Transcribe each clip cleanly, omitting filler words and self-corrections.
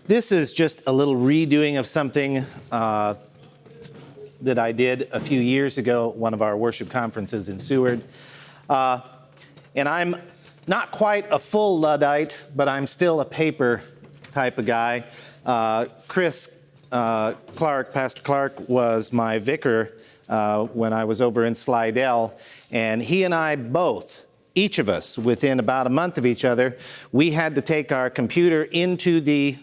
This is just a little redoing of something that I did a few years ago at one of our worship conferences in Seward. And I'm not quite a full Luddite, but I'm still a paper type of guy. Chris Clark, Pastor Clark, was my vicar when I was over in Slidell, and he and I both, each of us, within about a month of each other, we had to take our computer into the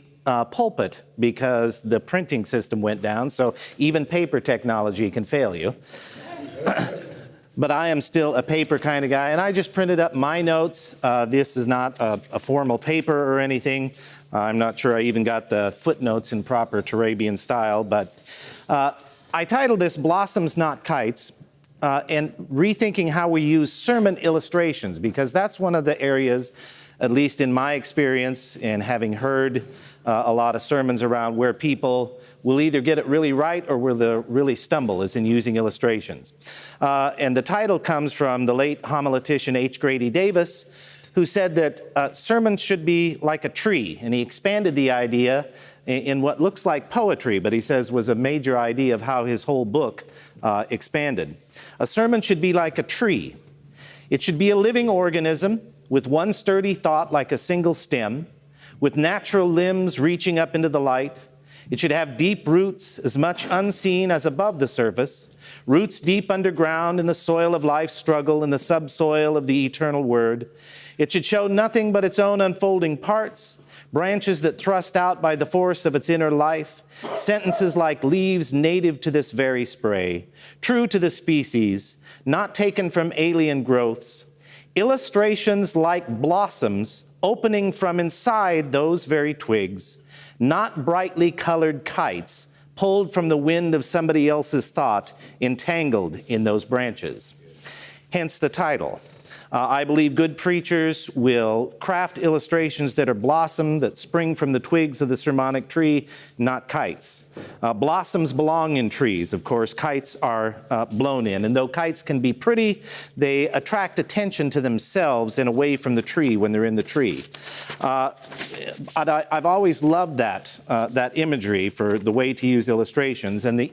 pulpit because the printing system went down, so even paper technology can fail you. But I am still a paper kind of guy, and I just printed up my notes. This is not a formal paper or anything. I'm not sure I even got the footnotes in proper Turabian style, but I titled this Blossoms Not Kites, and rethinking how we use sermon illustrations, because that's one of the areas, at least in my experience and having heard a lot of sermons around, where people will either get it really right or will they really stumble, as in using illustrations. And the title comes from the late homiletician H. Grady Davis, who said that sermons should be like a tree, and he expanded the idea in what looks like poetry, but he says was a major idea of how his whole book expanded. A sermon should be like a tree. It should be a living organism with one sturdy thought like a single stem, with natural limbs reaching up into the light. It should have deep roots, as much unseen as above the surface, roots deep underground in the soil of life's struggle, in the subsoil of the eternal word. It should show nothing but its own unfolding parts, branches that thrust out by the force of its inner life, sentences like leaves native to this very spray, true to the species, not taken from alien growths, illustrations like blossoms opening from inside those very twigs, not brightly colored kites pulled from the wind of somebody else's thought, entangled in those branches. Hence the title. I believe good preachers will craft illustrations that are blossom, that spring from the twigs of the sermonic tree, not kites. Blossoms belong in trees, of course. Kites are blown in. And though kites can be pretty, they attract attention to themselves and away from the tree when they're in the tree. I've always loved that imagery for the way to use illustrations. And the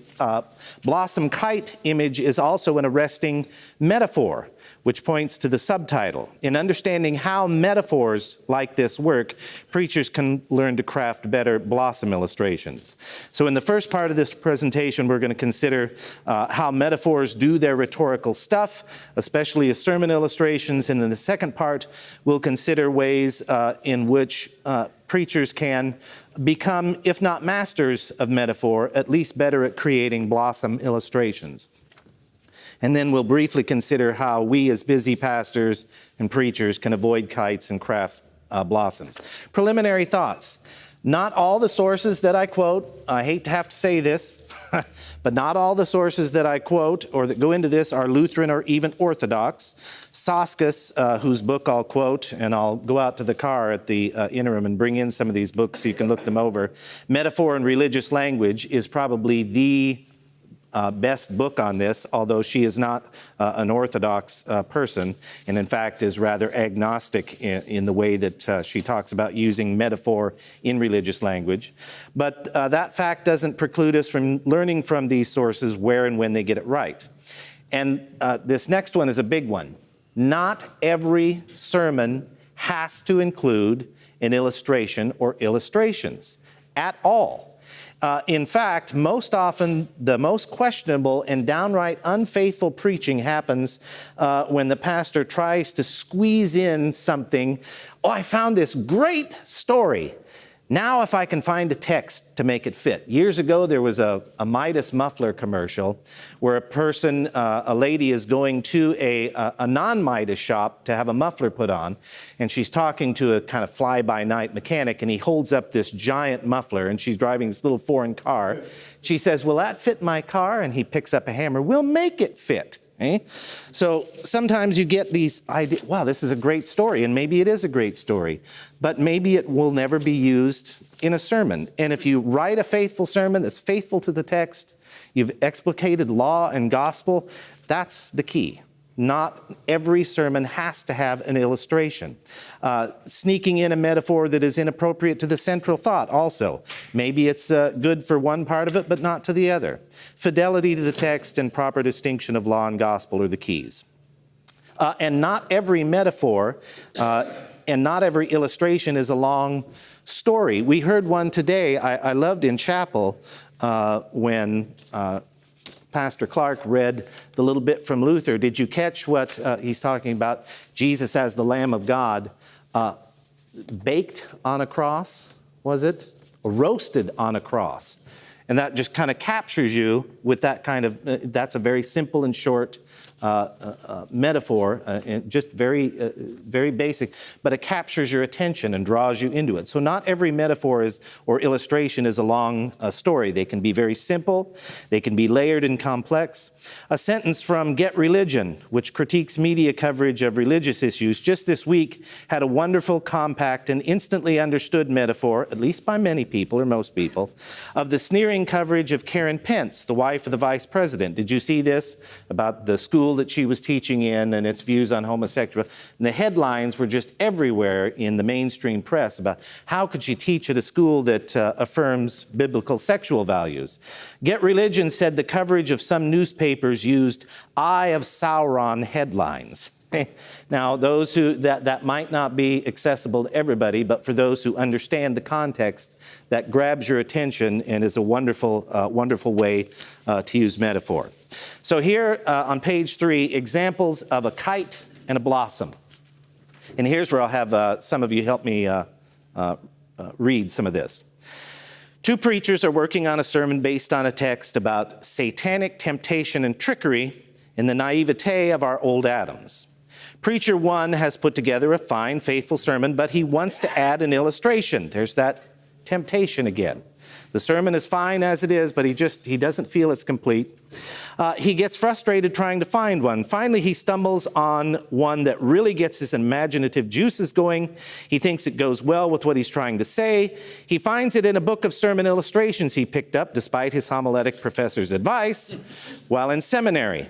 blossom kite image is also an arresting metaphor, which points to the subtitle. In understanding how metaphors like this work, preachers can learn to craft better blossom illustrations. So in the first part of this presentation, we're going to consider how metaphors do their rhetorical stuff, especially as sermon illustrations. And in the second part, we'll consider ways in which preachers can become, if not masters of metaphor, at least better at creating blossom illustrations. And then we'll briefly consider how we as busy pastors and preachers can avoid kites and craft blossoms. Preliminary thoughts. Not all the sources that I quote, I hate to have to say this, but not all the sources that I quote or that go into this are Lutheran or even Orthodox. Soskus, whose book I'll quote, and I'll go out to the car at the interim and bring in some of these books so you can look them over. Metaphor and Religious Language is probably the best book on this, although she is not an Orthodox person, and in fact is rather agnostic in the way that she talks about using metaphor in religious language. But that fact doesn't preclude us from learning from these sources where and when they get it right. And this next one is a big one. Not every sermon has to include an illustration or illustrations at all. In fact, most often, the most questionable and downright unfaithful preaching happens when the pastor tries to squeeze in something. Oh, I found this great story. Now if I can find a text to make it fit. Years ago, there was a Midas muffler commercial where a lady is going to a non-Midas shop to have a muffler put on, and she's talking to a kind of fly-by-night mechanic, and he holds up this giant muffler, and she's driving this little foreign car. She says, "Will that fit my car?" And he picks up a hammer. "We'll make it fit." So sometimes you get these ideas, wow, this is a great story, and maybe it is a great story, but maybe it will never be used in a sermon. And if you write a faithful sermon that's faithful to the text, you've explicated law and gospel, that's the key. Not every sermon has to have an illustration. Sneaking in a metaphor that is inappropriate to the central thought also. Maybe it's good for one part of it, but not to the other. Fidelity to the text and proper distinction of law and gospel are the keys. And not every metaphor and not every illustration is a long story. We heard one today I loved in chapel when Pastor Clark read the little bit from Luther. Did you catch what he's talking about? Jesus as the Lamb of God, baked on a cross, was it? Or roasted on a cross. And that just kind of captures you with that kind of, that's a very simple and short metaphor, and just very basic, but it captures your attention and draws you into it. So not every metaphor or illustration is a long story. They can be very simple. They can be layered and complex. A sentence from Get Religion, which critiques media coverage of religious issues, just this week had a wonderful, compact, and instantly understood metaphor, at least by many people or most people, of the sneering coverage of Karen Pence, the wife of the vice president. Did you see this about the school that she was teaching in and its views on homosexuality? And the headlines were just everywhere in the mainstream press about how could she teach at a school that affirms biblical sexual values. Get Religion said the coverage of some newspapers used Eye of Sauron headlines. Now, those who that might not be accessible to everybody, but for those who understand the context, that grabs your attention and is a wonderful way to use metaphor. So here on page 3, examples of a kite and a blossom. And here's where I'll have some of you help me read some of this. Two preachers are working on a sermon based on a text about satanic temptation and trickery in the naivete of our old Adams. Preacher 1 has put together a fine, faithful sermon, but he wants to add an illustration. There's that temptation again. The sermon is fine as it is, but he doesn't feel it's complete. He gets frustrated trying to find one. Finally, he stumbles on one that really gets his imaginative juices going. He thinks it goes well with what he's trying to say. He finds it in a book of sermon illustrations he picked up, despite his homiletic professor's advice, while in seminary.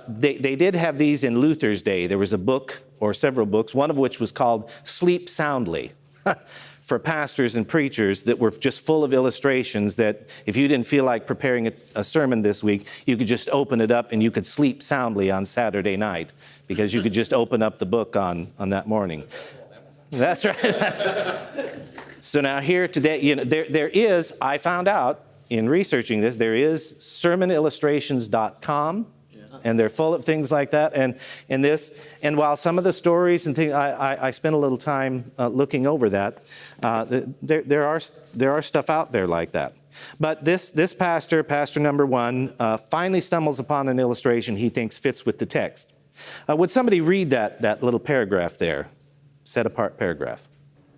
They did have these in Luther's day. There was a book, or several books, one of which was called Sleep Soundly, for pastors and preachers, that were just full of illustrations that if you didn't feel like preparing a sermon this week, you could just open it up and you could sleep soundly on Saturday night because you could just open up the book on that morning. That's right. So now here today, there is, I found out in researching this, there is sermonillustrations.com. And they're full of things like that. And while some of the stories and things, I spent a little time looking over that, there are stuff out there like that. But this pastor number 1, finally stumbles upon an illustration he thinks fits with the text. Would somebody read that little paragraph there, set apart paragraph?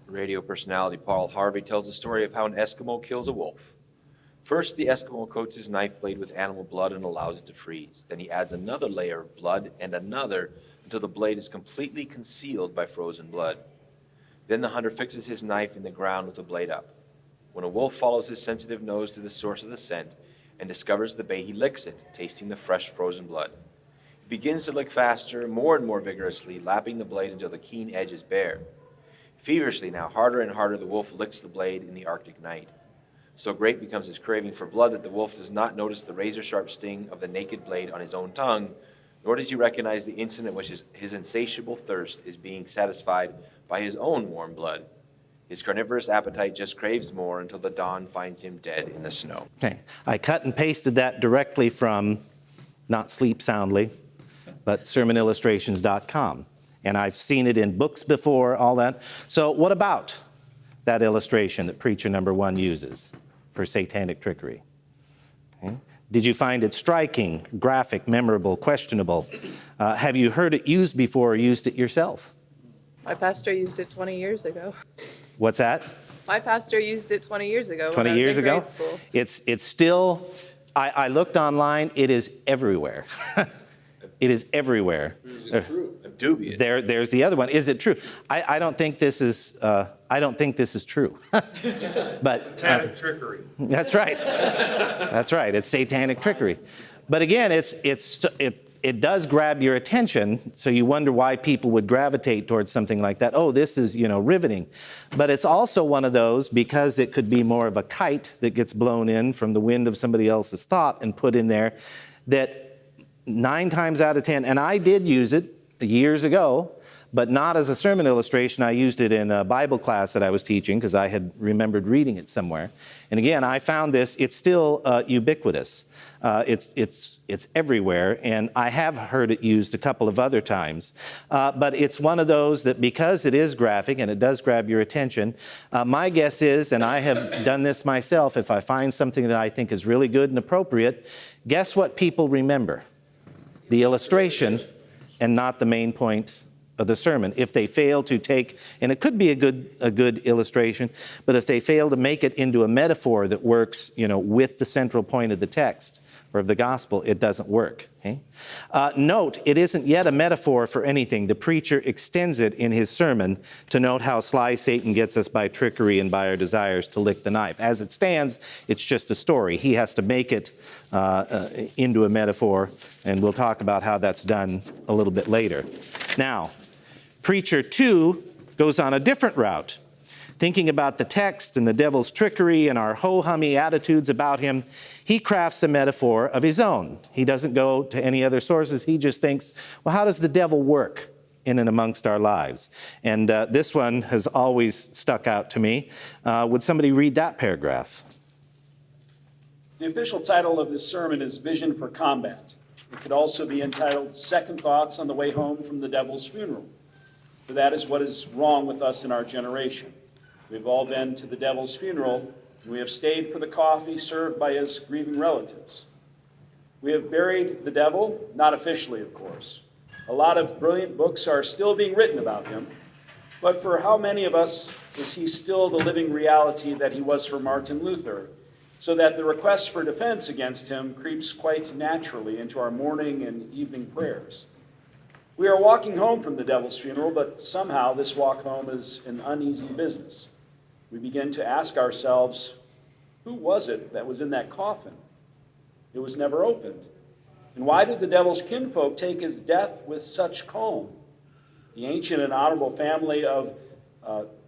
Radio personality Paul Harvey tells the story of how an Eskimo kills a wolf. First, the Eskimo coats his knife blade with animal blood and allows it to freeze. Then he adds another layer of blood and another until the blade is completely concealed by frozen blood. Then the hunter fixes his knife in the ground with the blade up. When a wolf follows his sensitive nose to the source of the scent and discovers the bait, he licks it, tasting the fresh frozen blood. He begins to lick faster, more and more vigorously, lapping the blade until the keen edge is bare. Feverishly now, harder and harder, the wolf licks the blade in the Arctic night. So great becomes his craving for blood that the wolf does not notice the razor-sharp sting of the naked blade on his own tongue, nor does he recognize the instant in which his insatiable thirst is being satisfied by his own warm blood. His carnivorous appetite just craves more until the dawn finds him dead in the snow. Okay, I cut and pasted that directly from, not Sleep Soundly, but sermonillustrations.com. And I've seen it in books before, all that. So what about that illustration that preacher number 1 uses for satanic trickery? Okay. Did you find it striking, graphic, memorable, questionable? Have you heard it used before or used it yourself? My pastor used it 20 years ago. What's that? My pastor used it 20 years ago. 20 when I was years in ago? grade school. It's still, I looked online, it is everywhere. It is everywhere. Is it true? I'm dubious. There's the other one. Is it true? I don't think this is. I don't think this is true. But satanic trickery. That's right. That's right. It's satanic trickery. But again, it it does grab your attention, so you wonder why people would gravitate towards something like that. Oh, this is, riveting. But it's also one of those, because it could be more of a kite that gets blown in from the wind of somebody else's thought and put in there, that 9 times out of 10, and I did use it years ago, but not as a sermon illustration. I used it in a Bible class that I was teaching because I had remembered reading it somewhere. And again, I found it's still ubiquitous. It's everywhere, and I have heard it used a couple of other times. But it's one of those that, because it is graphic and it does grab your attention, my guess is, and I have done this myself, if I find something that I think is really good and appropriate, guess what people remember? The illustration and not the main point of the sermon. If they fail to take, and it could be a good illustration, but if they fail to make it into a metaphor that works, with the central point of the text or of the gospel, it doesn't work. Okay? Note, it isn't yet a metaphor for anything. The preacher extends it in his sermon to note how sly Satan gets us by trickery and by our desires to lick the knife. As it stands, it's just a story. He has to make it into a metaphor, and we'll talk about how that's done a little bit later. Now, Preacher 2 goes on a different route. Thinking about the text and the devil's trickery and our ho-hummy attitudes about him, he crafts a metaphor of his own. He doesn't go to any other sources. He just thinks, well, how does the devil work in and amongst our lives? And this one has always stuck out to me. Would somebody read that paragraph? The official title of this sermon is Vision for Combat. It could also be entitled Second Thoughts on the Way Home from the Devil's Funeral. For that is what is wrong with us in our generation. We've all been to the devil's funeral, and we have stayed for the coffee served by his grieving relatives. We have buried the devil, not officially, of course. A lot of brilliant books are still being written about him, but for how many of us is he still the living reality that he was for Martin Luther, so that the request for defense against him creeps quite naturally into our morning and evening prayers? We are walking home from the devil's funeral, but somehow this walk home is an uneasy business. We begin to ask ourselves, who was it that was in that coffin? It was never opened. And why did the devil's kinfolk take his death with such calm? The ancient and honorable family of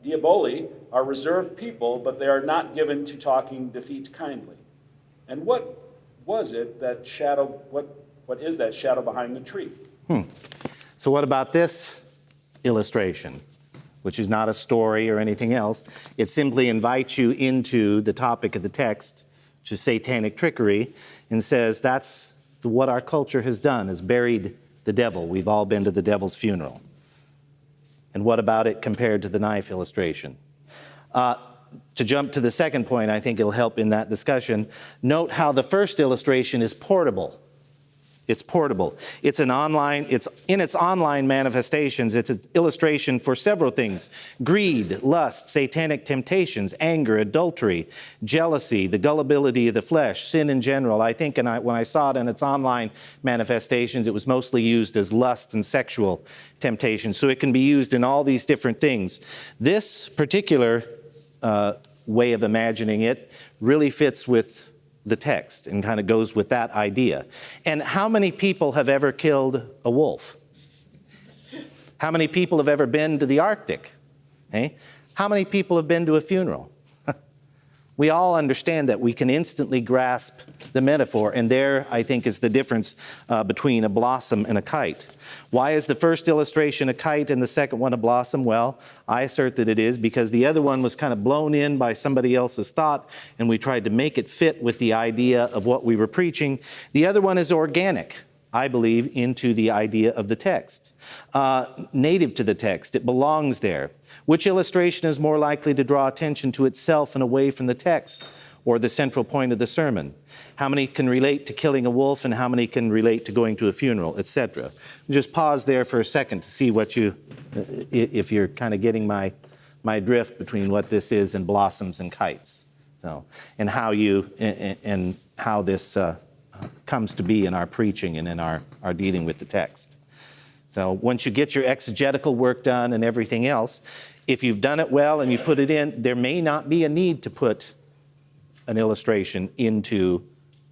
Diaboli are reserved people, but they are not given to talking defeat kindly. And what was it that shadow, what is that shadow behind the tree? So what about this illustration, which is not a story or anything else? It simply invites you into the topic of the text, which is satanic trickery, and says that's what our culture has done, has buried the devil. We've all been to the devil's funeral. And what about it compared to the knife illustration? To jump to the second point, I think it'll help in that discussion. Note how the first illustration is portable. It's portable. It's in its online manifestations. It's an illustration for several things: greed, lust, satanic temptations, anger, adultery, jealousy, the gullibility of the flesh, sin in general. I think when I saw it in its online manifestations, it was mostly used as lust and sexual temptation. So it can be used in all these different things. This particular way of imagining it really fits with the text and kind of goes with that idea. And how many people have ever killed a wolf? How many people have ever been to the Arctic? Eh? How many people have been to a funeral? We all understand that. We can instantly grasp the metaphor, and there, I think, is the difference between a blossom and a kite. Why is the first illustration a kite and the second one a blossom? Well, I assert that it is because the other one was kind of blown in by somebody else's thought, and we tried to make it fit with the idea of what we were preaching. The other one is organic, I believe, into the idea of the text. Native to the text, it belongs there. Which illustration is more likely to draw attention to itself and away from the text or the central point of the sermon? How many can relate to killing a wolf, and how many can relate to going to a funeral, etc.? Just pause there for a second to see if you're kind of getting my drift between what this is and blossoms and kites. So, and how this comes to be in our preaching and in our dealing with the text. So once you get your exegetical work done and everything else, if you've done it well and you put it in, there may not be a need to put an illustration into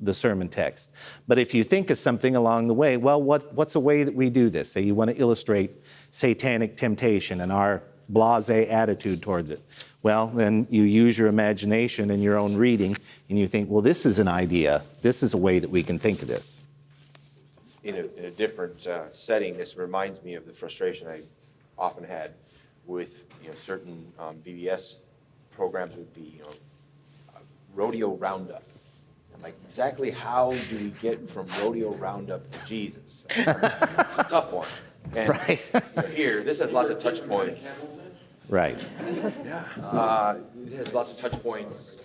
the sermon text. But if you think of something along the way, well, what's a way that we do this? Say you want to illustrate satanic temptation and our blasé attitude towards it. Well, then you use your imagination and your own reading, and you think, well, this is an idea. This is a way that we can think of this. In a different setting, this reminds me of the frustration I often had with certain VBS programs would be rodeo roundup. I'm like, exactly how do we get from rodeo roundup to Jesus? It's a tough one. And Right. Here, this has lots of touch points. Right. It has lots of touch points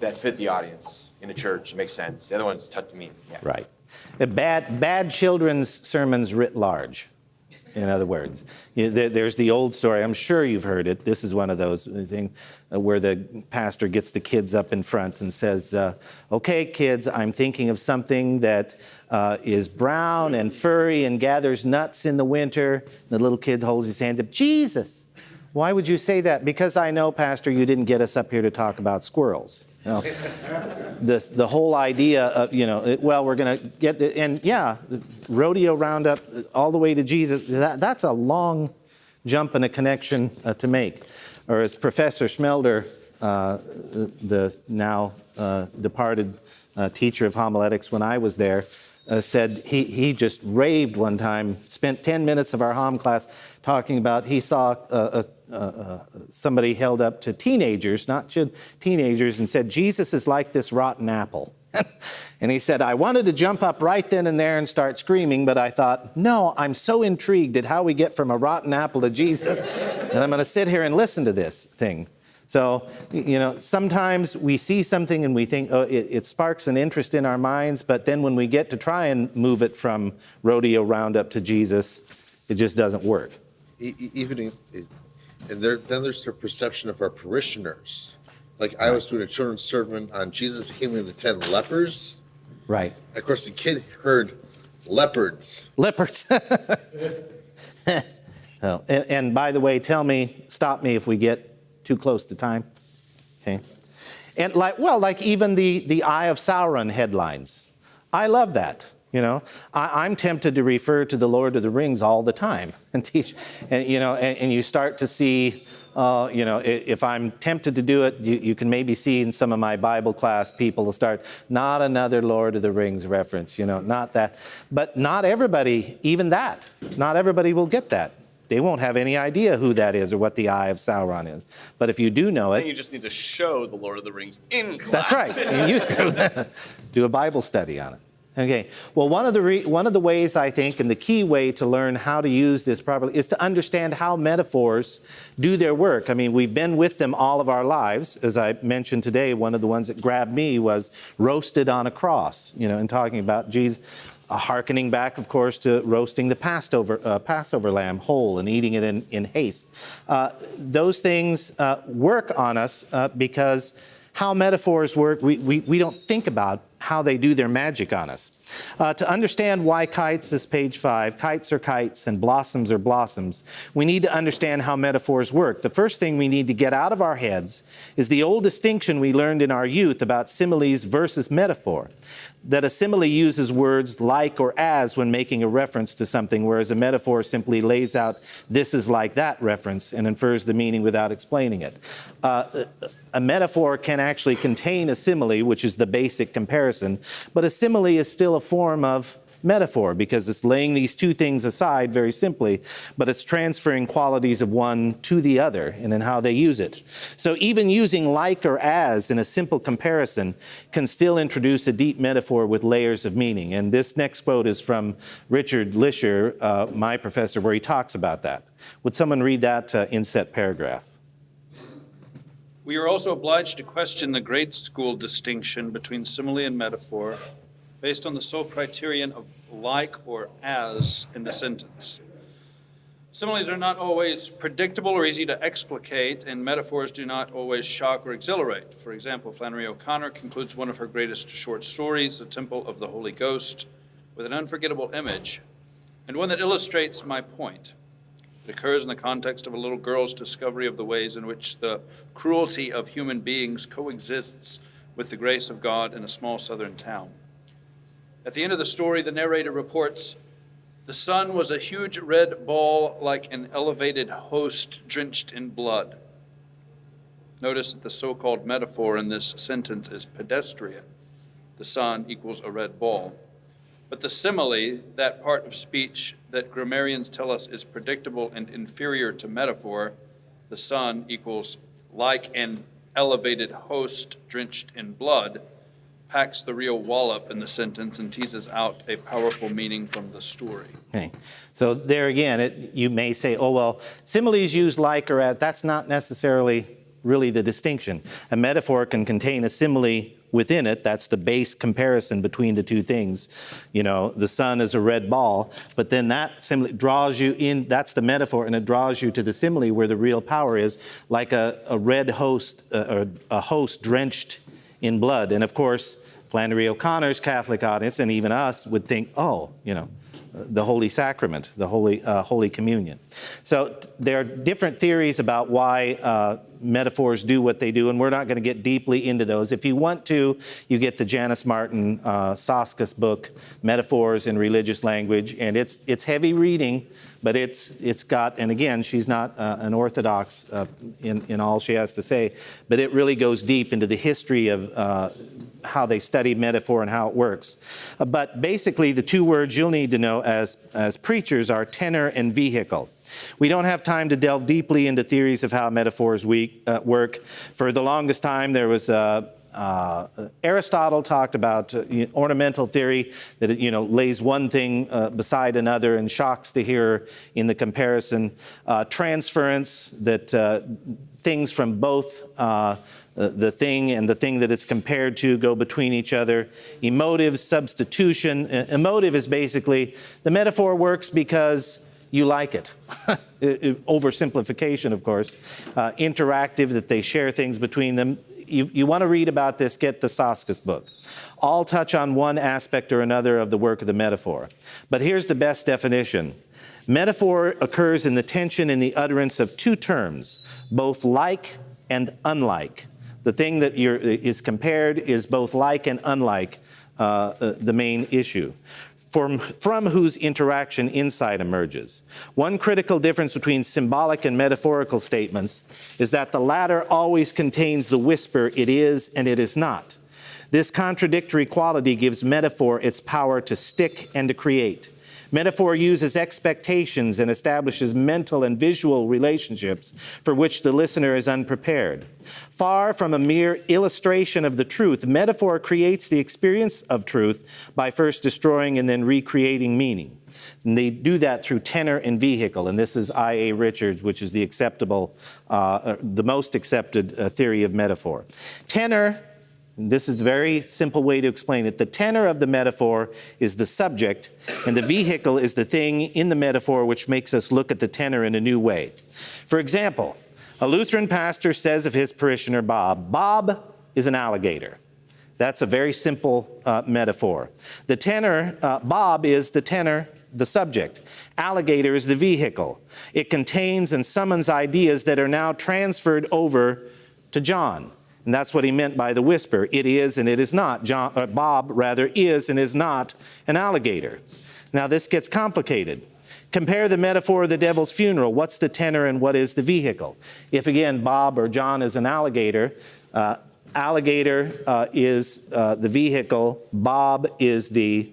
that fit the audience in the church. It makes sense. The other ones touch me. Yeah. Right. Bad children's sermons writ large, in other words. There's the old story. I'm sure you've heard it. This is one of those things where the pastor gets the kids up in front and says, okay, kids, I'm thinking of something that is brown and furry and gathers nuts in the winter. The little kid holds his hands up. Jesus. Why would you say that? Because I know, Pastor, you didn't get us up here to talk about squirrels. No. The whole idea of, we're going to get, rodeo roundup all the way to Jesus, that's a long jump and a connection to make. Or as Professor Smelder, the now departed teacher of homiletics when I was there, said he just raved one time, spent 10 minutes of our hom class talking about he saw somebody held up to teenagers, not teenagers, and said, Jesus is like this rotten apple. And he said, I wanted to jump up right then and there and start screaming, but I thought, no, I'm so intrigued at how we get from a rotten apple to Jesus that I'm going to sit here and listen to this thing. So, sometimes we see something and we think, it sparks an interest in our minds, but then when we get to try and move it from rodeo roundup to Jesus, it just doesn't work. Then there's the perception of our parishioners. Like I was doing a children's sermon on Jesus healing the 10 lepers. Right. Of course, the kid heard leopards. Leopards. And by the way, stop me if we get too close to time. Okay. And like even the Eye of Sauron headlines. I love that. I'm tempted to refer to the Lord of the Rings all the time and teach, and you start to see, if I'm tempted to do it, you can maybe see in some of my Bible class people will start, not another Lord of the Rings reference, not that. But not everybody, even that, not everybody will get that. They won't have any idea who that is or what the Eye of Sauron is. But if you do know it... Then you just need to show the Lord of the Rings in class. That's right. In youth group. Do a Bible study on it. Okay. Well, one of the ways I think, and the key way to learn how to use this properly, is to understand how metaphors do their work. I mean, we've been with them all of our lives. As I mentioned today, one of the ones that grabbed me was roasted on a cross, and talking about Jesus, hearkening back, of course, to roasting the Passover lamb whole and eating it in haste. Those things work on us because how metaphors work, we don't think about how they do their magic on us. To understand why kites, this page 5, kites are kites and blossoms are blossoms, we need to understand how metaphors work. The first thing we need to get out of our heads is the old distinction we learned in our youth about similes versus metaphor. That a simile uses words like or as when making a reference to something, whereas a metaphor simply lays out this is like that reference and infers the meaning without explaining it. A metaphor can actually contain a simile, which is the basic comparison, but a simile is still a form of metaphor because it's laying these two things aside very simply, but it's transferring qualities of one to the other and in how they use it. So even using like or as in a simple comparison can still introduce a deep metaphor with layers of meaning. And this next quote is from Richard Lisher, my professor, where he talks about that. Would someone read that inset paragraph? We are also obliged to question the grade school distinction between simile and metaphor based on the sole criterion of like or as in the sentence. Similes are not always predictable or easy to explicate, and metaphors do not always shock or exhilarate. For example, Flannery O'Connor concludes one of her greatest short stories, The Temple of the Holy Ghost, with an unforgettable image, and one that illustrates my point. It occurs in the context of a little girl's discovery of the ways in which the cruelty of human beings coexists with the grace of God in a small southern town. At the end of the story, the narrator reports, "The sun was a huge red ball like an elevated host drenched in blood." Notice that the so-called metaphor in this sentence is pedestrian. The sun equals a red ball. But the simile, that part of speech that grammarians tell us is predictable and inferior to metaphor, the sun equals like an elevated host drenched in blood, packs the real wallop in the sentence and teases out a powerful meaning from the story. Okay. So there again, you may say, oh, well, similes use like or as. That's not necessarily really the distinction. A metaphor can contain a simile within it. That's the base comparison between the two things. You know, the sun is a red ball, but then that simile draws you in, that's the metaphor, and it draws you to the simile where the real power is, like a red host, or a host drenched in blood. And of course, Flannery O'Connor's Catholic audience, and even us, would think, oh, you know, the Holy Sacrament, the Holy Communion. So there are different theories about why metaphors do what they do, and we're not going to get deeply into those. If you want to, you get the Janice Martin Soskus book, Metaphors in Religious Language, and it's heavy reading, but it's got, and again, she's not an orthodox in all she has to say, but it really goes deep into the history of how they study metaphor and how it works. But basically, the two words you'll need to know as preachers are tenor and vehicle. We don't have time to delve deeply into theories of how metaphors work. For the longest time, there was Aristotle talked about ornamental theory, that it lays one thing beside another and shocks the hearer in the comparison. Transference, that things from both the thing and the thing that it's compared to go between each other. Emotive substitution. Emotive is basically, the metaphor works because you like it. Oversimplification, of course. Interactive, that they share things between them. You want to read about this, get the Soskus book. All touch on one aspect or another of the work of the metaphor. But here's the best definition. Metaphor occurs in the tension in the utterance of two terms, both like and unlike. The thing that is compared is both like and unlike the main issue, from whose interaction insight emerges. One critical difference between symbolic and metaphorical statements is that the latter always contains the whisper, it is and it is not. This contradictory quality gives metaphor its power to stick and to create. Metaphor uses expectations and establishes mental and visual relationships for which the listener is unprepared. Far from a mere illustration of the truth, metaphor creates the experience of truth by first destroying and then recreating meaning. And they do that through tenor and vehicle, and this is I.A. Richards, which is the most accepted theory of metaphor. Tenor. This is a very simple way to explain it. The tenor of the metaphor is the subject, and the vehicle is the thing in the metaphor which makes us look at the tenor in a new way. For example, a Lutheran pastor says of his parishioner Bob, Bob is an alligator. That's a very simple metaphor. The tenor, Bob is the tenor, the subject. Alligator is the vehicle. It contains and summons ideas that are now transferred over to John. And that's what he meant by the whisper. It is and it is not. Bob, rather, is and is not an alligator. Now, this gets complicated. Compare the metaphor of the devil's funeral. What's the tenor and what is the vehicle? If, again, Bob or John is an alligator, alligator is the vehicle, Bob is the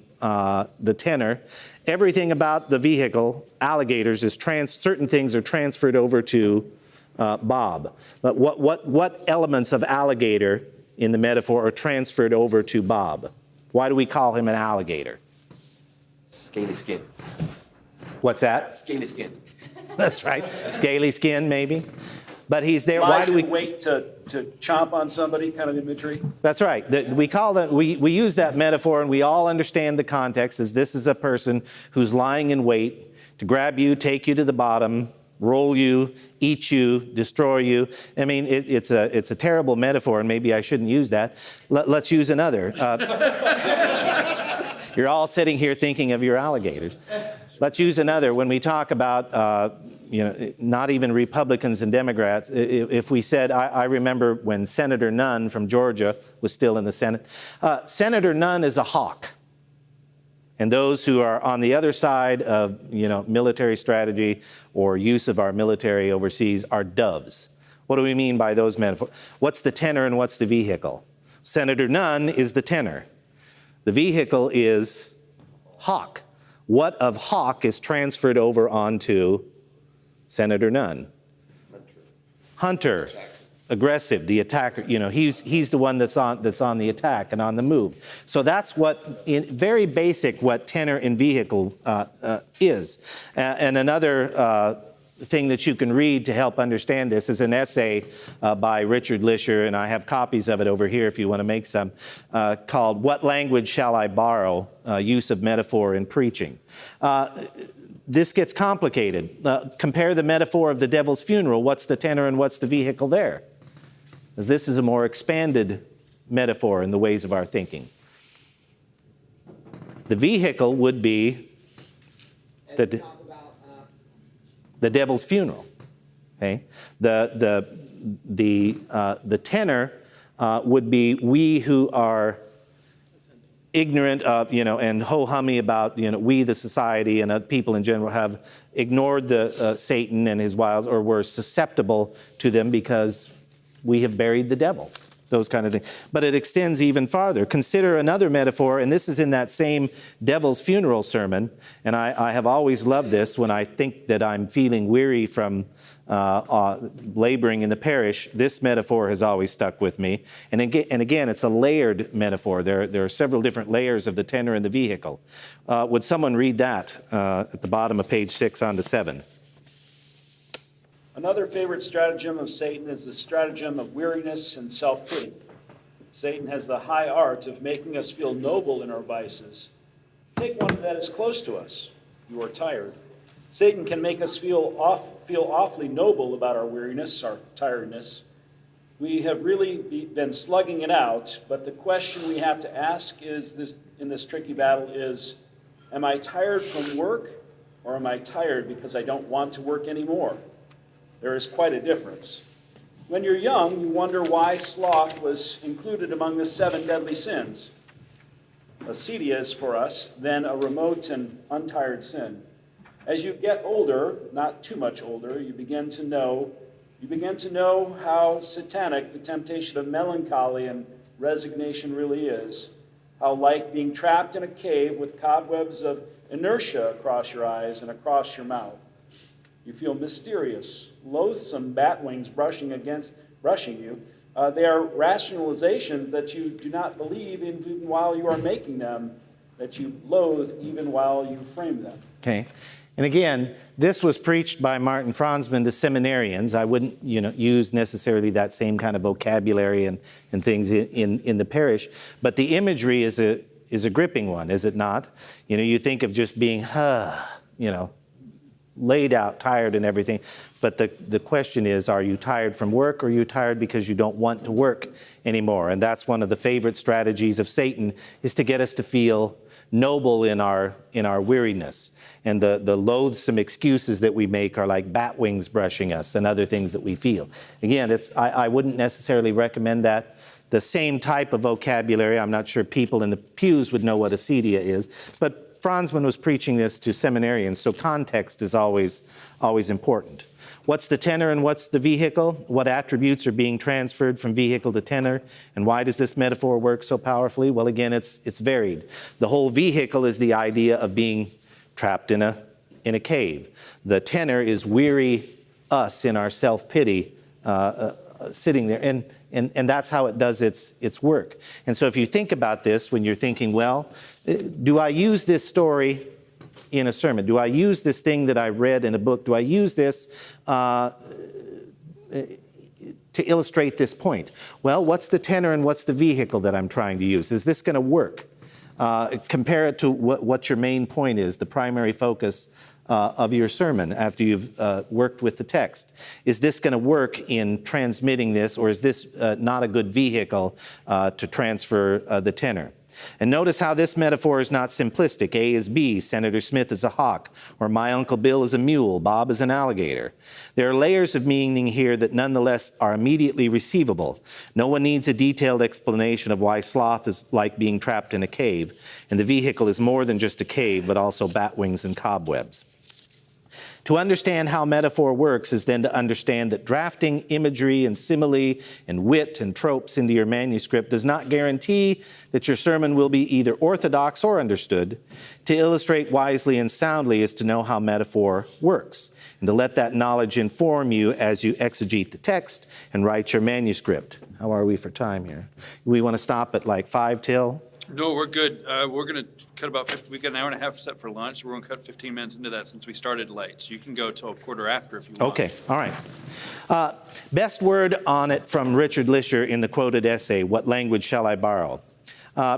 tenor. Everything about the vehicle, alligators, is certain things are transferred over to Bob. But what elements of alligator in the metaphor are transferred over to Bob? Why do we call him an alligator? Scaly skin. What's that? Scaly skin. That's right. Scaly skin, maybe. But he's there. Why do we wait to chomp on somebody, kind of imagery? That's right. We call that. We use that metaphor, and we all understand the context. As this is a person who's lying in wait to grab you, take you to the bottom, roll you, eat you, destroy you. I mean, it's a terrible metaphor, and maybe I shouldn't use that. Let's use another. You're all sitting here thinking of your alligators. Let's use another. When we talk about, not even Republicans and Democrats, if we said, I remember when Senator Nunn from Georgia was still in the Senate. Senator Nunn is a hawk. And those who are on the other side of, military strategy or use of our military overseas are doves. What do we mean by those metaphors? What's the tenor and what's the vehicle? Senator Nunn is the tenor. The vehicle is hawk. What of hawk is transferred over onto Senator Nunn? Hunter. Aggressive, the attacker. He's the one that's on the attack and on the move. So that's what, in very basic, what tenor and vehicle is. And another thing that you can read to help understand this is an essay by Richard Lisher, and I have copies of it over here if you want to make some, called "What Language Shall I Borrow? Use of Metaphor in Preaching." This gets complicated. Compare the metaphor of the devil's funeral. What's the tenor and what's the vehicle there? This is a more expanded metaphor in the ways of our thinking. The vehicle would be the devil's funeral. Okay, the tenor would be we who are ignorant of, and ho-hummy about, we, the society, and people in general have ignored the Satan and his wiles, or were susceptible to them because we have buried the devil. Those kind of things. But it extends even farther. Consider another metaphor, and this is in that same devil's funeral sermon, and I have always loved this when I think that I'm feeling weary from laboring in the parish. This metaphor has always stuck with me. And again, it's a layered metaphor. There are several different layers of the tenor and the vehicle. Would someone read that at the bottom of page 6 on to 7? Another favorite stratagem of Satan is the stratagem of weariness and self-pity. Satan has the high art of making us feel noble in our vices. Take one that is close to us. You are tired. Satan can make us feel awfully noble about our weariness, our tiredness. We have really been slugging it out, but the question we have to ask in this tricky battle is, am I tired from work, or am I tired because I don't want to work anymore? There is quite a difference. When you're young, you wonder why sloth was included among the 7 deadly sins. Acedia is for us then a remote and untired sin. As you get older, not too much older, you begin to know how satanic the temptation of melancholy and resignation really is. How like being trapped in a cave with cobwebs of inertia across your eyes and across your mouth. You feel mysterious, loathsome bat wings brushing you. They are rationalizations that you do not believe even while you are making them, that you loathe even while you frame them. Okay. And again, this was preached by Martin Franzmann to seminarians. I wouldn't, use necessarily that same kind of vocabulary and things in the parish, but the imagery is a gripping one, is it not? You think of just being, laid out, tired and everything. But the question is, are you tired from work, or are you tired because you don't want to work anymore? And that's one of the favorite strategies of Satan, is to get us to feel noble in our weariness. And the loathsome excuses that we make are like bat wings brushing us and other things that we feel. Again, I wouldn't necessarily recommend that. The same type of vocabulary, I'm not sure people in the pews would know what acedia is, but Franzmann was preaching this to seminarians, so context is always important. What's the tenor and what's the vehicle? What attributes are being transferred from vehicle to tenor? And why does this metaphor work so powerfully? Well, again, it's varied. The whole vehicle is the idea of being trapped in a cave. The tenor is weary us in our self-pity, sitting there. And that's how it does its work. And so if you think about this, when you're thinking, well, do I use this story in a sermon? Do I use this thing that I read in a book? Do I use this to illustrate this point? Well, what's the tenor and what's the vehicle that I'm trying to use? Is this going to work? Compare it to what your main point is, the primary focus of your sermon after you've worked with the text. Is this going to work in transmitting this, or is this not a good vehicle to transfer the tenor? And notice how this metaphor is not simplistic. A is B, Senator Smith is a hawk, or my Uncle Bill is a mule, Bob is an alligator. There are layers of meaning here that nonetheless are immediately receivable. No one needs a detailed explanation of why sloth is like being trapped in a cave, and the vehicle is more than just a cave, but also bat wings and cobwebs. To understand how metaphor works is then to understand that drafting imagery and simile and wit and tropes into your manuscript does not guarantee that your sermon will be either orthodox or understood. To illustrate wisely and soundly is to know how metaphor works, and to let that knowledge inform you as you exegete the text and write your manuscript. How are we for time here? We want to stop at like 5 till? No, we're good. We're going to cut about 50, we've got an hour and a half set for lunch. We're going to cut 15 minutes into that since we started late. So you can go till a quarter after if you want. Okay, all right. Best word on it from Richard Lisher in the quoted essay, What Language Shall I Borrow?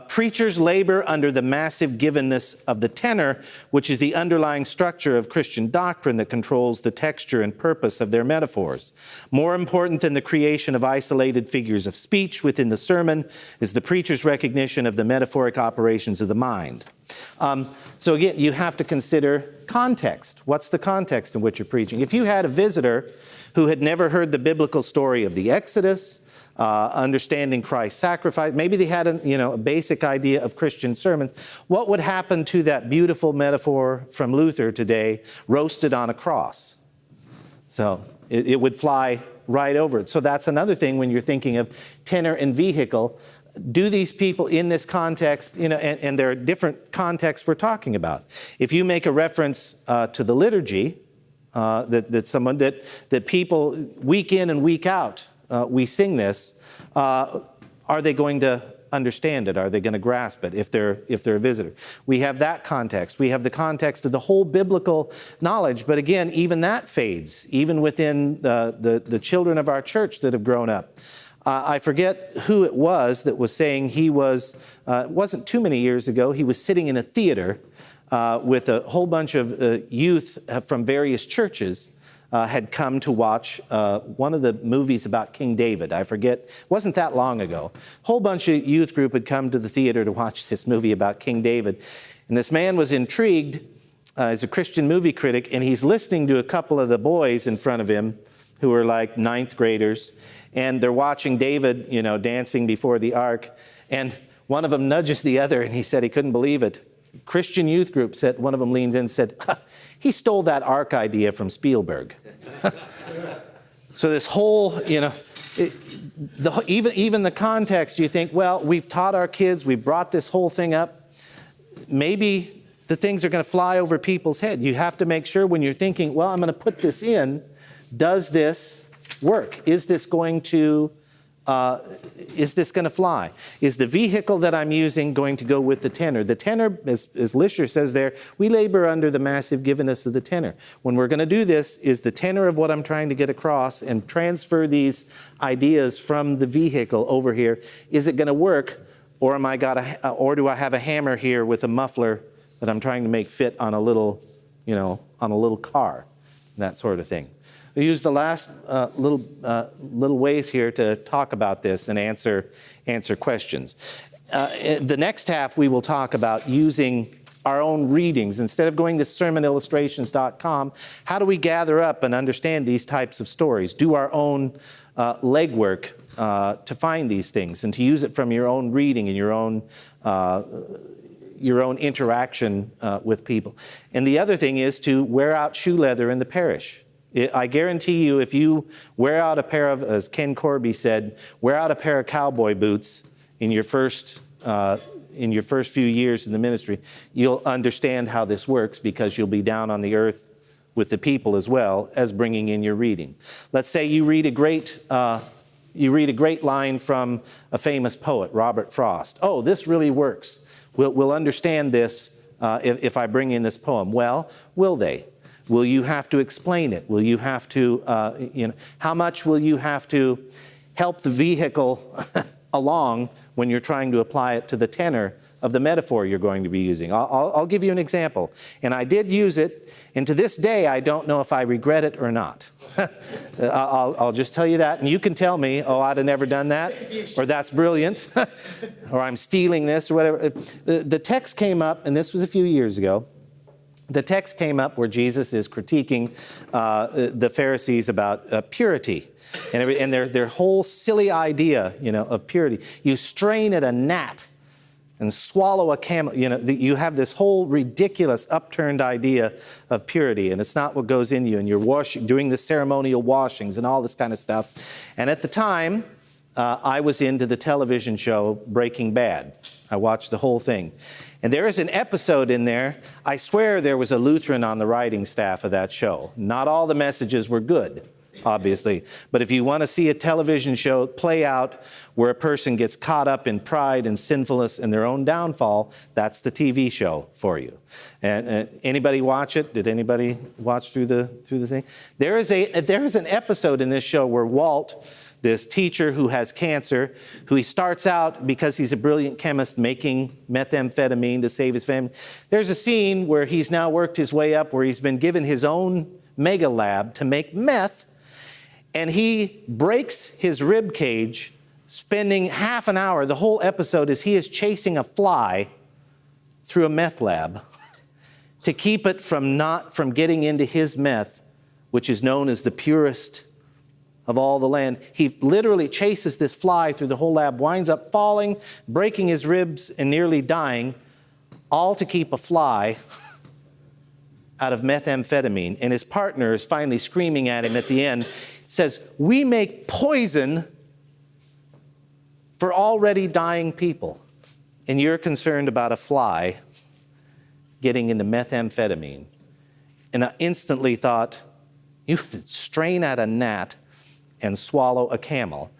Preachers labor under the massive givenness of the tenor, which is the underlying structure of Christian doctrine that controls the texture and purpose of their metaphors. More important than the creation of isolated figures of speech within the sermon is the preacher's recognition of the metaphoric operations of the mind. So again, you have to consider context. What's the context in which you're preaching? If you had a visitor who had never heard the biblical story of the Exodus, understanding Christ's sacrifice, maybe they had a basic idea of Christian sermons, what would happen to that beautiful metaphor from Luther today, roasted on a cross? So it would fly right over it. So that's another thing when you're thinking of tenor and vehicle. Do these people in this context, and there are different contexts we're talking about. If you make a reference to the liturgy, that people week in and week out, we sing this, are they going to understand it? Are they going to grasp it if they're a visitor? We have that context. We have the context of the whole biblical knowledge. But again, even that fades, even within the children of our church that have grown up. I forget who it was that was saying it wasn't too many years ago, he was sitting in a theater with a whole bunch of youth from various churches had come to watch one of the movies about King David. I forget, it wasn't that long ago. A whole bunch of youth group had come to the theater to watch this movie about King David. And this man was intrigued as a Christian movie critic, and he's listening to a couple of the boys in front of him who are like 9th graders, and they're watching David, dancing before the ark. And one of them nudges the other, and he said he couldn't believe it. Christian youth group said, one of them leans in and said, he stole that ark idea from Spielberg. So this whole, even the context, you think, well, we've taught our kids, we've brought this whole thing up. Maybe the things are going to fly over people's head. You have to make sure when you're thinking, well, I'm going to put this in, does this work? Is this going to fly? Is the vehicle that I'm using going to go with the tenor? The tenor, as Lisher says there, we labor under the massive givenness of the tenor. When we're going to do this, is the tenor of what I'm trying to get across and transfer these ideas from the vehicle over here, is it going to work? Or do I have a hammer here with a muffler that I'm trying to make fit on a little car, that sort of thing. We use the last little ways here to talk about this and answer questions. The next half, we will talk about using our own readings. Instead of going to sermonillustrations.com, how do we gather up and understand these types of stories? Do our own legwork to find these things and to use it from your own reading and your own interaction with people. And the other thing is to wear out shoe leather in the parish. I guarantee you, if you wear out a pair of, as Ken Corby said, wear out a pair of cowboy boots in your first few years in the ministry, you'll understand how this works because you'll be down on the earth with the people as well as bringing in your reading. Let's say you read a great line from a famous poet, Robert Frost. Oh, this really works. We'll understand this if I bring in this poem. Well, will they? Will you have to explain it? Will you have to, how much will you have to help the vehicle along when you're trying to apply it to the tenor of the metaphor you're going to be using. I'll give you an example. And I did use it, and to this day, I don't know if I regret it or not. I'll just tell you that, and you can tell me, oh, I'd have never done that, or that's brilliant, or I'm stealing this, or whatever. The text came up, and this was a few years ago. The text came up where Jesus is critiquing the Pharisees about purity and their whole silly idea, of purity. You strain at a gnat and swallow a camel. You have this whole ridiculous upturned idea of purity, and it's not what goes in you. And you're doing the ceremonial washings and all this kind of stuff. And at the time, I was into the television show Breaking Bad. I watched the whole thing. And there is an episode in there, I swear there was a Lutheran on the writing staff of that show. Not all the messages were good, obviously. But if you want to see a television show play out where a person gets caught up in pride and sinfulness and their own downfall, that's the TV show for you. And anybody watch it? Did anybody watch through the thing? There is an episode in this show where Walt, this teacher who has cancer, who he starts out because he's a brilliant chemist making methamphetamine to save his family. There's a scene where he's now worked his way up, where he's been given his own mega lab to make meth, and he breaks his rib cage, spending half an hour. The whole episode is he is chasing a fly through a meth lab to keep it from getting into his meth, which is known as the purest of all the land. He literally chases this fly through the whole lab, winds up falling, breaking his ribs, and nearly dying, all to keep a fly out of methamphetamine. And his partner is finally screaming at him at the end, says, "We make poison for already dying people, and you're concerned about a fly getting into methamphetamine." And I instantly thought, you could strain at a gnat and swallow a camel.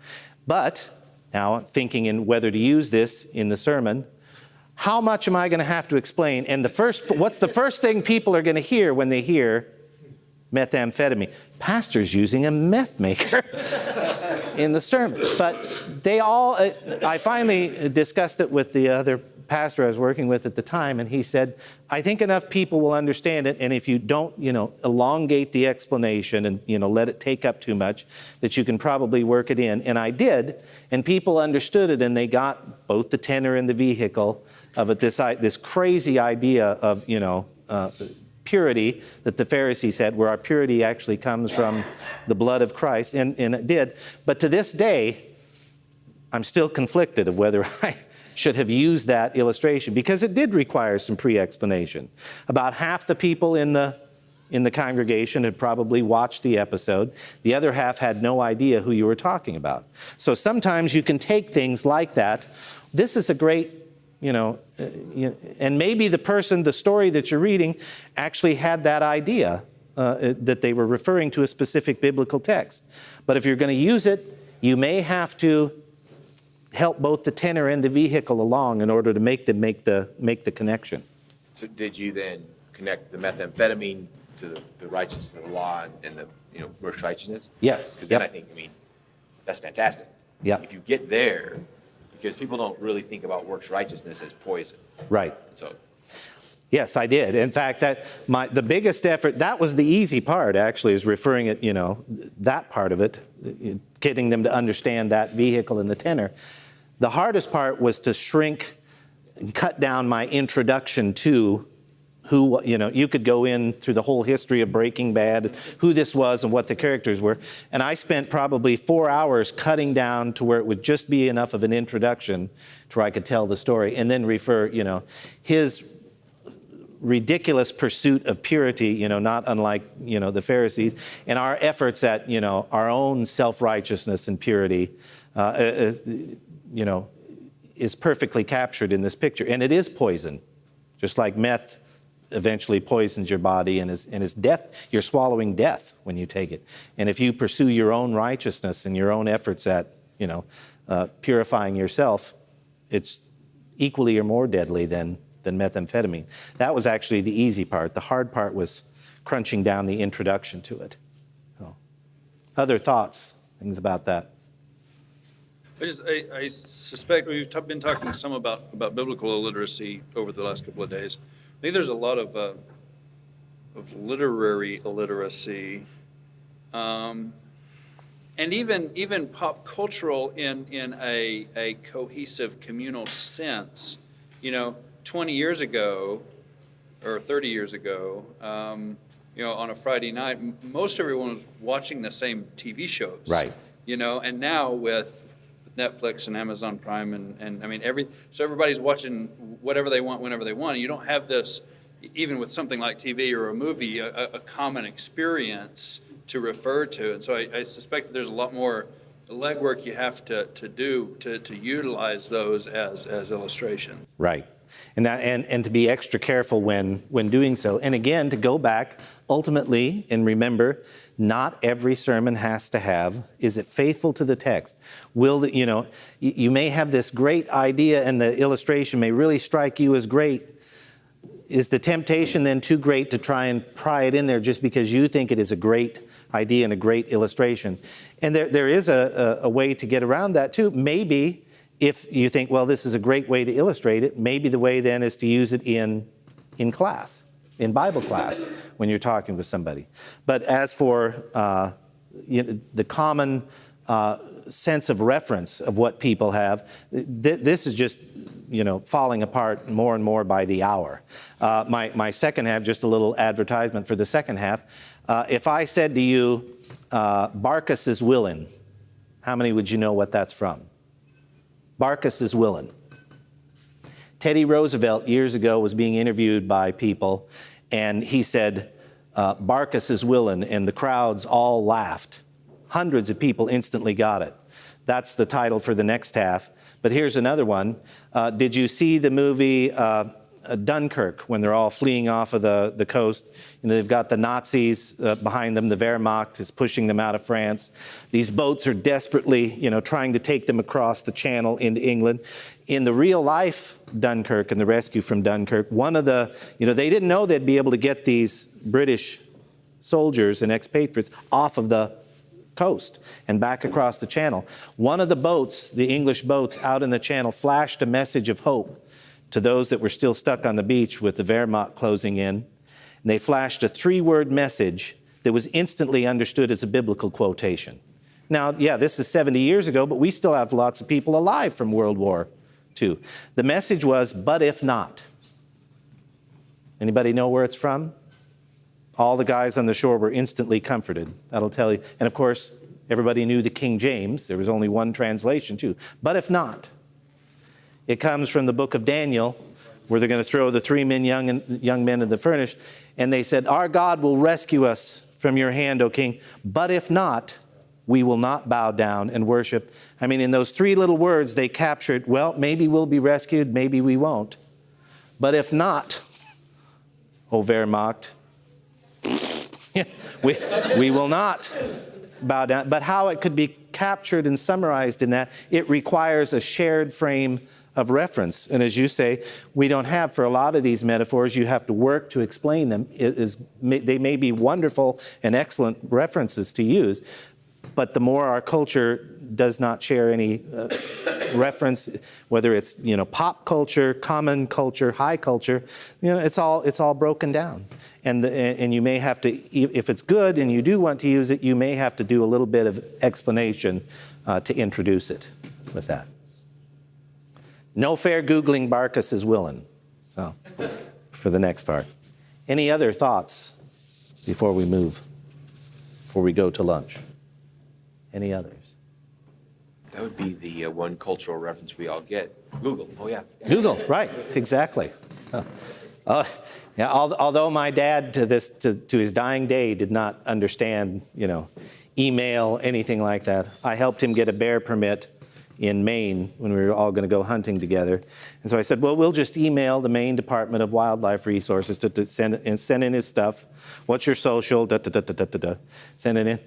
But now I'm thinking in whether to use this in the sermon, how much am I going to have to explain? And what's the first thing people are going to hear when they hear methamphetamine? Pastor's using a meth maker in the sermon. But I finally discussed it with the other pastor I was working with at the time, and he said, I think enough people will understand it, and if you don't, elongate the explanation and, let it take up too much, that you can probably work it in. And I did, and people understood it, and they got both the tenor and the vehicle of it, this crazy idea of, purity that the Pharisees had, where our purity actually comes from the blood of Christ, and it did. But to this day, I'm still conflicted of whether I should have used that illustration, because it did require some pre-explanation. About half the people in the congregation had probably watched the episode. The other half had no idea who you were talking about. So sometimes you can take things like that. This is a great, and maybe the story that you're reading actually had that idea, that they were referring to a specific biblical text. But if you're going to use it, you may have to help both the tenor and the vehicle along in order to make the connection. So did you then connect the methamphetamine to the righteousness of the law and the works righteousness? Yes. Because then I think, that's fantastic. Yeah. If you get there, because people don't really think about works righteousness as poison. Right. So. Yes, I did. In fact, the biggest effort, that was the easy part, actually, is referring it, that part of it, getting them to understand that vehicle and the tenor. The hardest part was to shrink and cut down my introduction to who, you could go in through the whole history of Breaking Bad, who this was and what the characters were. And I spent probably 4 hours cutting down to where it would just be enough of an introduction to where I could tell the story and then refer, his ridiculous pursuit of purity, not unlike, the Pharisees, and our efforts at, our own self-righteousness and purity, is perfectly captured in this picture. And it is poison, just like meth eventually poisons your body and is death. You're swallowing death when you take it. And if you pursue your own righteousness and your own efforts at, purifying yourself, it's equally or more deadly than methamphetamine. That was actually the easy part. The hard part was crunching down the introduction to it. So, other thoughts, things about that? I suspect we've been talking some about biblical illiteracy over the last couple of days. I think there's a lot of literary illiteracy, and even pop cultural in a cohesive communal sense. 20 years ago or 30 years ago, on a Friday night, most everyone was watching the same TV shows. Right. And now with Netflix and Amazon Prime and I mean so everybody's watching whatever they want whenever they want. And you don't have this, even with something like TV or a movie, a common experience to refer to. And so I suspect that there's a lot more legwork you have to do to utilize those as illustrations. Right. And to be extra careful when doing so. And again, to go back ultimately and remember, not every sermon has to have, is it faithful to the text? You may have this great idea and the illustration may really strike you as great. Is the temptation then too great to try and pry it in there just because you think it is a great idea and a great illustration? And there is a way to get around that too. Maybe if you think, well, this is a great way to illustrate it, maybe the way then is to use it in class, in Bible class, when you're talking with somebody. But as for the common sense of reference of what people have, this is just falling apart more and more by the hour. My second half, just a little advertisement for the second half. If I said to you, Barkus is willing, how many would you know what that's from? Barkus is willing. Teddy Roosevelt years ago was being interviewed by people, and he said, Barkus is willing, and the crowds all laughed. Hundreds of people instantly got it. That's the title for the next half. But here's another one. Did you see the movie Dunkirk, when they're all fleeing off of the coast? They've got the Nazis behind them. The Wehrmacht is pushing them out of France. These boats are desperately, trying to take them across the channel into England. In the real life Dunkirk and the rescue from Dunkirk, one of the, they didn't know they'd be able to get these British soldiers and expatriates off of the coast and back across the channel. One of the boats, the English boats out in the channel, flashed a message of hope to those that were still stuck on the beach with the Wehrmacht closing in. And they flashed a 3-word message that was instantly understood as a biblical quotation. Now, yeah, this is 70 years ago, but we still have lots of people alive from World War II. The message was, but if not. Anybody know where it's from? All the guys on the shore were instantly comforted. That'll tell you. And of course, everybody knew the King James. There was only one translation too. But if not. It comes from the book of Daniel, where they're going to throw the 3 young men in the furnace. And they said, our God will rescue us from your hand, O king. But if not, we will not bow down and worship. I mean, in those 3 little words, they captured, well, maybe we'll be rescued, maybe we won't. But if not, O Wehrmacht, we will not bow down. But how it could be captured and summarized in that, it requires a shared frame of reference. And as you say, we don't have, for a lot of these metaphors, you have to work to explain them. They may be wonderful and excellent references to use, but the more our culture does not share any reference, whether it's pop culture, common culture, high culture, it's all broken down. And you may have to, if it's good and you do want to use it, you may have to do a little bit of explanation to introduce it with that. No fair Googling Barkus is willing. So, for the next part. Any other thoughts before we move, before we go to lunch? Any others? That would be the one cultural reference we all get. Google. Oh, yeah. Google, right, exactly. Yeah, although my dad to his dying day did not understand, email, anything like that, I helped him get a bear permit in Maine when we were all going to go hunting together. And so I said, well, we'll just email the Maine Department of Wildlife Resources to send in his stuff. What's your social? Send it in.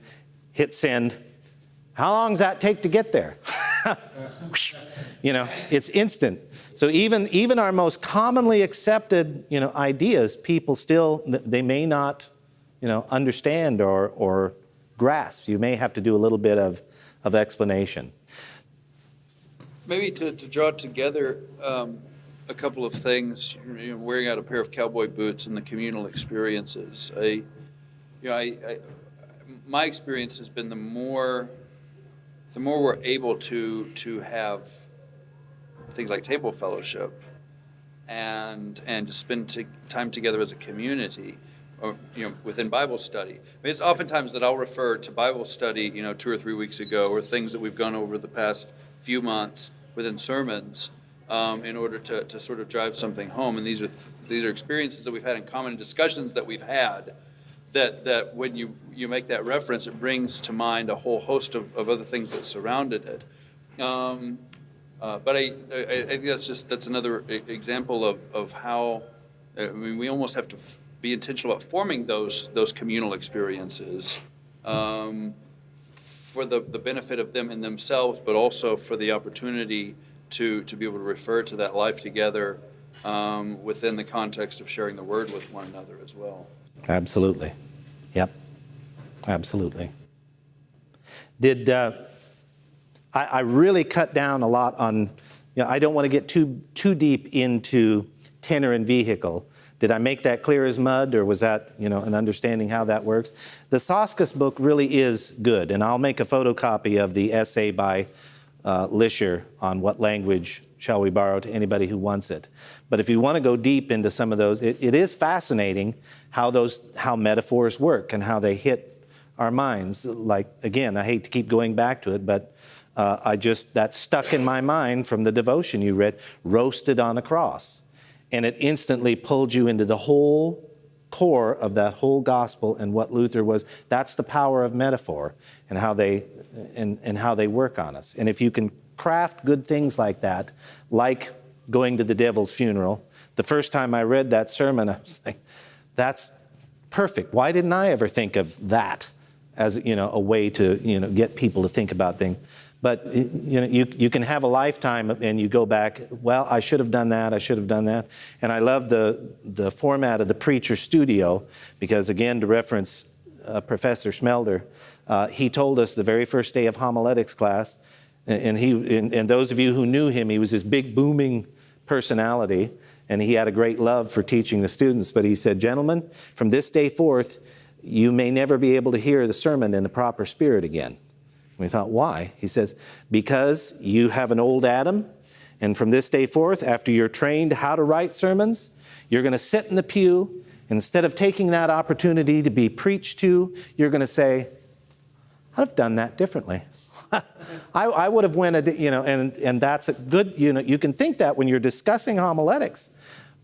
Hit send. How long does that take to get there? It's instant. So even our most commonly accepted, ideas, people still, they may not, understand or grasp. You may have to do a little bit of explanation. Maybe to draw together a couple of things, wearing out a pair of cowboy boots and the communal experiences. My experience has been the more we're able to have things like table fellowship and to spend time together as a community, or within Bible study. I mean, it's oftentimes that I'll refer to Bible study 2 or 3 weeks ago, or things that we've gone over the past few months within sermons, in order to sort of drive something home. And these are experiences that we've had in common, and discussions that we've had, that when you make that reference, it brings to mind a whole host of other things that surrounded it. But I think that's another example of how, we almost have to be intentional about forming those communal experiences, for the benefit of them in themselves, but also for the opportunity to be able to refer to that life together, within the context of sharing the word with one another as well. Absolutely. Yep. Absolutely. Did I really cut down a lot on, I don't want to get too deep into tenor and vehicle. Did I make that clear as mud, or was that, an understanding how that works? The Soskus book really is good, and I'll make a photocopy of the essay by Lisher on what language shall we borrow to anybody who wants it. But if you want to go deep into some of those, it is fascinating how metaphors work and how they hit our minds. Like, again, I hate to keep going back to it, but that stuck in my mind from the devotion you read, roasted on a cross. And it instantly pulled you into the whole core of that whole gospel and what Luther was. That's the power of metaphor and how they work on us. And if you can craft good things like that, like going to the devil's funeral, the first time I read that sermon, I was like, that's perfect. Why didn't I ever think of that as a way to get people to think about things? But you can have a lifetime and you go back, well, I should have done that, I should have done that. And I love the format of the Preacher Studio, because, again, to reference Professor Smelder, he told us the very first day of homiletics class, and those of you who knew him, he was this big booming personality, and he had a great love for teaching the students. But he said, gentlemen, from this day forth, you may never be able to hear the sermon in the proper spirit again. We thought, why? He says, because you have an old Adam, and from this day forth, after you're trained how to write sermons, you're going to sit in the pew, and instead of taking that opportunity to be preached to, you're going to say, I'd have done that differently. I would have went, and that's a good, you can think that when you're discussing homiletics.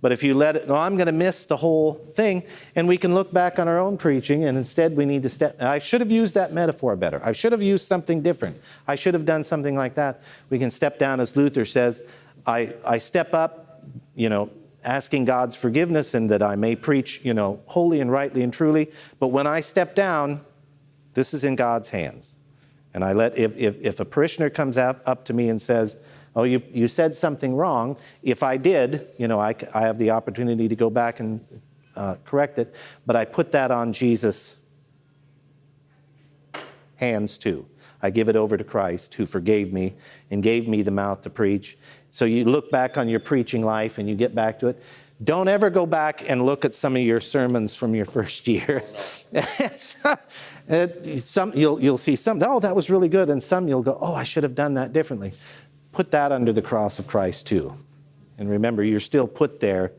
But if you let it, I'm going to miss the whole thing, and we can look back on our own preaching, and instead we need to I should have used that metaphor better. I should have used something different. I should have done something like that. We can step down, as Luther says, I step up, asking God's forgiveness, and that I may preach, wholly and rightly and truly. But when I step down, this is in God's hands. And I let, if a parishioner comes up to me and says, oh, you said something wrong, if I did, I have the opportunity to go back and correct it, but I put that on Jesus' hands too. I give it over to Christ, who forgave me and gave me the mouth to preach. So you look back on your preaching life and you get back to it. Don't ever go back and look at some of your sermons from your first year. You'll see some, oh, that was really good, and some you'll go, oh, I should have done that differently. Put that under the cross of Christ too. And remember, you're still put there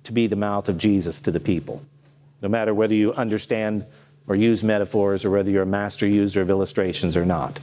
to be the mouth of Jesus to the people. No matter whether you understand or use metaphors, or whether you're a master user of illustrations or not.